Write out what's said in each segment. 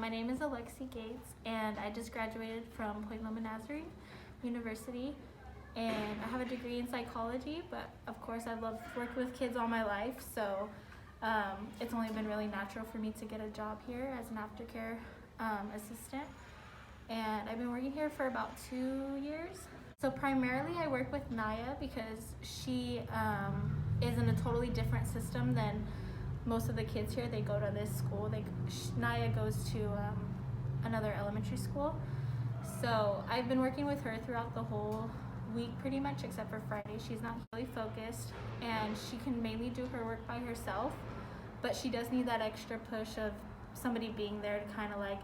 My name is Alexi Gates, and I just graduated from Point Loma Nazarene University, and I have a degree in psychology, but of course I've loved working with kids all my life, so it's only been really natural for me to get a job here as an aftercare assistant, and I've been working here for about 2 years. So primarily I work with Naya because she is in a totally different system than most of the kids here. They go to this school. Naya goes to another elementary school. So I've been working with her throughout the whole week pretty much, except for Friday. She's not really focused and she can mainly do her work by herself, but she does need that extra push of somebody being there to kind of like,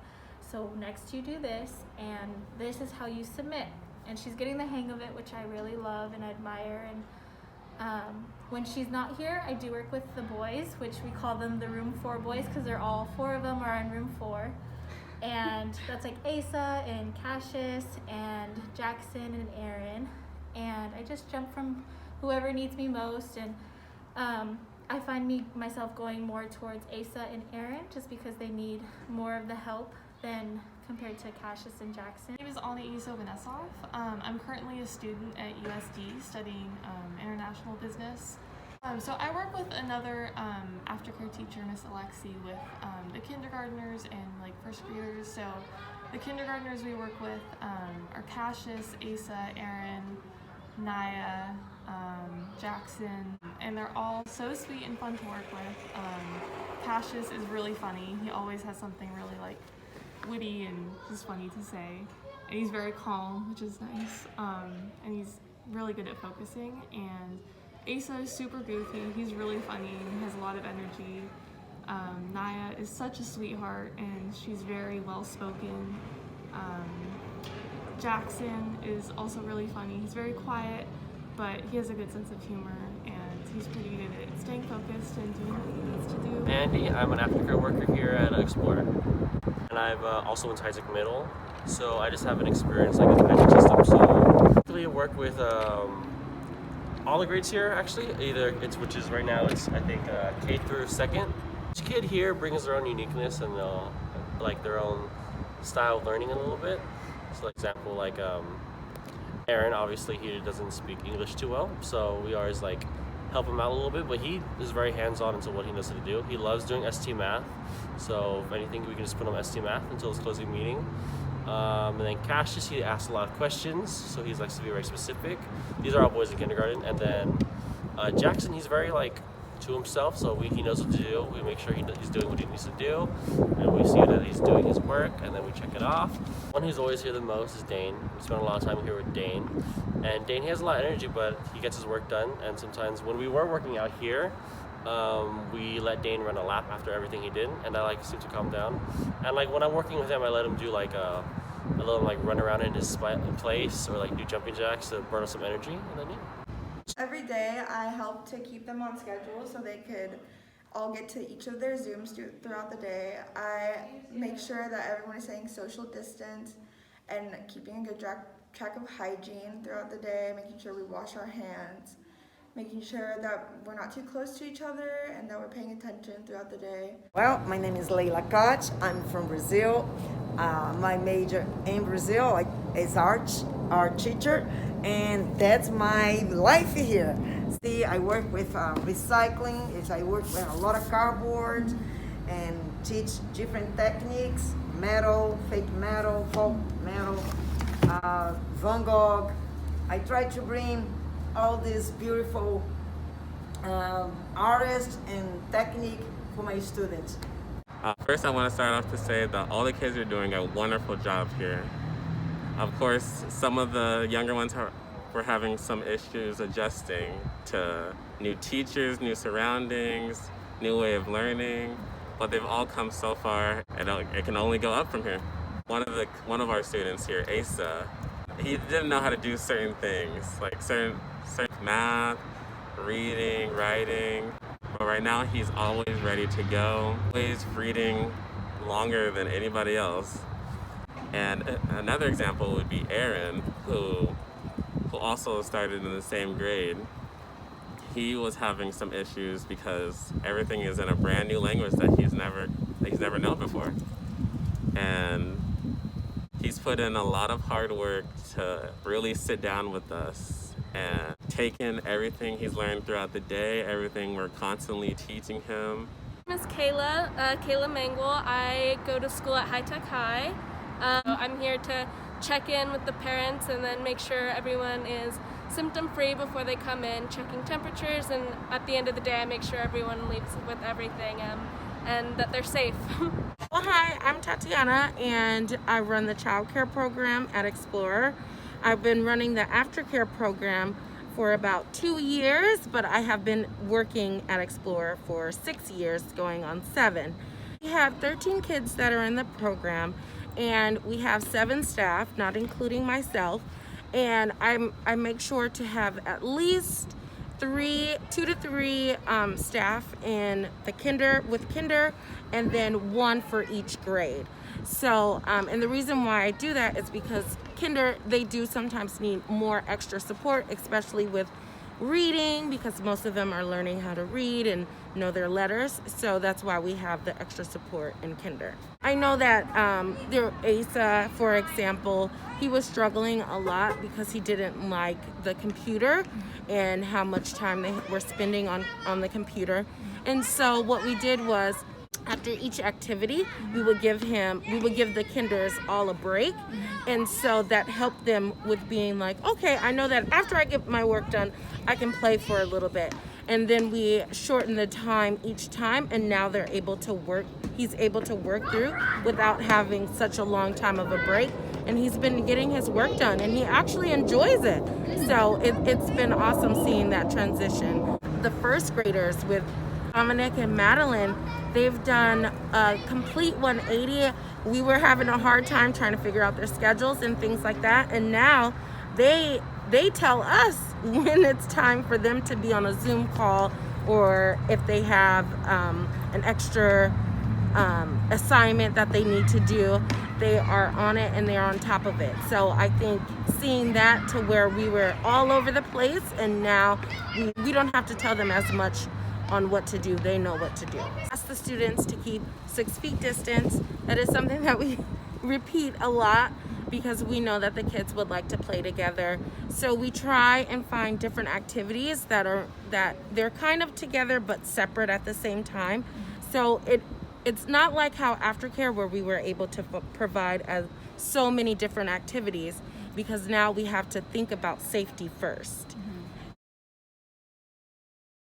so next you do this and this is how you submit. And she's getting the hang of it, which I really love and admire. And when she's not here, I do work with the boys, which we call them the room 4 boys because they're all 4 of them are in room 4. And that's like Asa and Cassius and Jackson and Aaron. And I just jump from whoever needs me most. And I find myself going more towards Asa and Aaron just because they need more of the help than compared to Cassius and Jackson. My name is Alna Iso Vanesov. I'm currently a student at USD studying international business. So I work with another aftercare teacher, Miss Alexi, with the kindergartners and like first graders. So the kindergartners we work with are Cassius, Asa, Aaron, Naya, Jackson, and they're all so sweet and fun to work with. Cassius is really funny. He always has something really like witty and just funny to say, and he's very calm, which is nice, and he's really good at focusing. And Asa is super goofy. He's really funny. He has a lot of energy. Naya is such a sweetheart and she's very well spoken. Jackson is also really funny. He's very quiet, but he has a good sense of humor, and he's pretty good at staying focused and doing what he needs to do. Andy, I'm an aftercare worker here at Explorer. And I've also went to Isaac Middle, so I just have an experience like in the magic system. So I actually work with all the grades here actually. Which is right now it's I think K through 2nd. Each kid here brings their own uniqueness and like their own style of learning a little bit. So like example like Aaron, obviously he doesn't speak English too well, so we always like help him out a little bit, but he is very hands-on into what he knows how to do. He loves doing ST math, so if anything we can just put him on ST math until his closing meeting. And then Cassius, he asks a lot of questions, so he's likes to be very specific. These are all boys in kindergarten. And then Jackson, he's very like to himself, so he knows what to do. We make sure he's doing what he needs to do, and we see that he's doing his work, and then we check it off. One who's always here the most is Dane. We spend a lot of time here with Dane, and Dane, he has a lot of energy, but he gets his work done. And sometimes when we were working out here, we let Dane run a lap after everything he did, and that like seemed to calm down. And like when I'm working with him, I let him do like a little like run around in his place, or like do jumping jacks to burn up some energy, and then yeah. Every day I help to keep them on schedule so they could all get to each of their Zooms throughout the day. I make sure that everyone is staying social distance and keeping a good track of hygiene throughout the day, making sure we wash our hands, making sure that we're not too close to each other and that we're paying attention throughout the day. Well, my name is Leila Koch. I'm from Brazil. My major in Brazil is art teacher, and that's my life here. See, I work with recycling. I work with a lot of cardboard and teach different techniques: metal, fake metal, folk metal, Van Gogh. I try to bring all these beautiful artists and technique for my students. First, I want to start off to say that all the kids are doing a wonderful job here. Of course, some of the younger ones were having some issues adjusting to new teachers, new surroundings, new way of learning, but they've all come so far, and it can only go up from here. One of our students here, Asa, he didn't know how to do certain things, like certain math, reading, writing. But right now he's always ready to go, always reading longer than anybody else. And another example would be Aaron, who also started in the same grade. He was having some issues because everything is in a brand new language that he's never known before. put in a lot of hard work to really sit down with us and take in everything he's learned throughout the day, everything we're constantly teaching him. My name is Kayla Mangle. I go to school at High Tech High. I'm here to check in with the parents and then make sure everyone is symptom-free before they come in, checking temperatures, and at the end of the day I make sure everyone leaves with everything and that they're safe. Well, hi, I'm Tatiana and I run the child care program at Explorer. I've been running the aftercare program for about 2 years, but I have been working at Explorer for 6 years, going on 7. We have 13 kids that are in the program, and we have 7 staff, not including myself, and I make sure to have at least 2 to 3 staff in the kinder, and then 1 for each grade. So, and the reason why I do that is because kinder, they do sometimes need more extra support, especially with reading, because most of them are learning how to read and know their letters. So that's why we have the extra support in kinder. I know that Asa, for example, he was struggling a lot because he didn't like the computer and how much time they were spending on the computer. And so what we did was, after each activity, we would give the kinders all a break. And so that helped them with being like, okay, I know that after I get my work done, I can play for a little bit. And then we shorten the time each time, and now they're able to work. He's able to work through without having such a long time of a break. And he's been getting his work done, and he actually enjoys it. So it's been awesome seeing that transition. The first graders with Dominic and Madeline, they've done a complete 180. We were having a hard time trying to figure out their schedules and things like that, and now they tell us when it's time for them to be on a Zoom call, or if they have an extra assignment that they need to do, they are on it and they're on top of it. So I think seeing that to where we were all over the place, and now we don't have to tell them as much on what to do. They know what to do. Ask the students to keep 6 feet distance. That is something that we repeat a lot because we know that the kids would like to play together. So we try and find different activities that they're kind of together but separate at the same time. So it's not like how aftercare, where we were able to provide so many different activities, because now we have to think about safety first.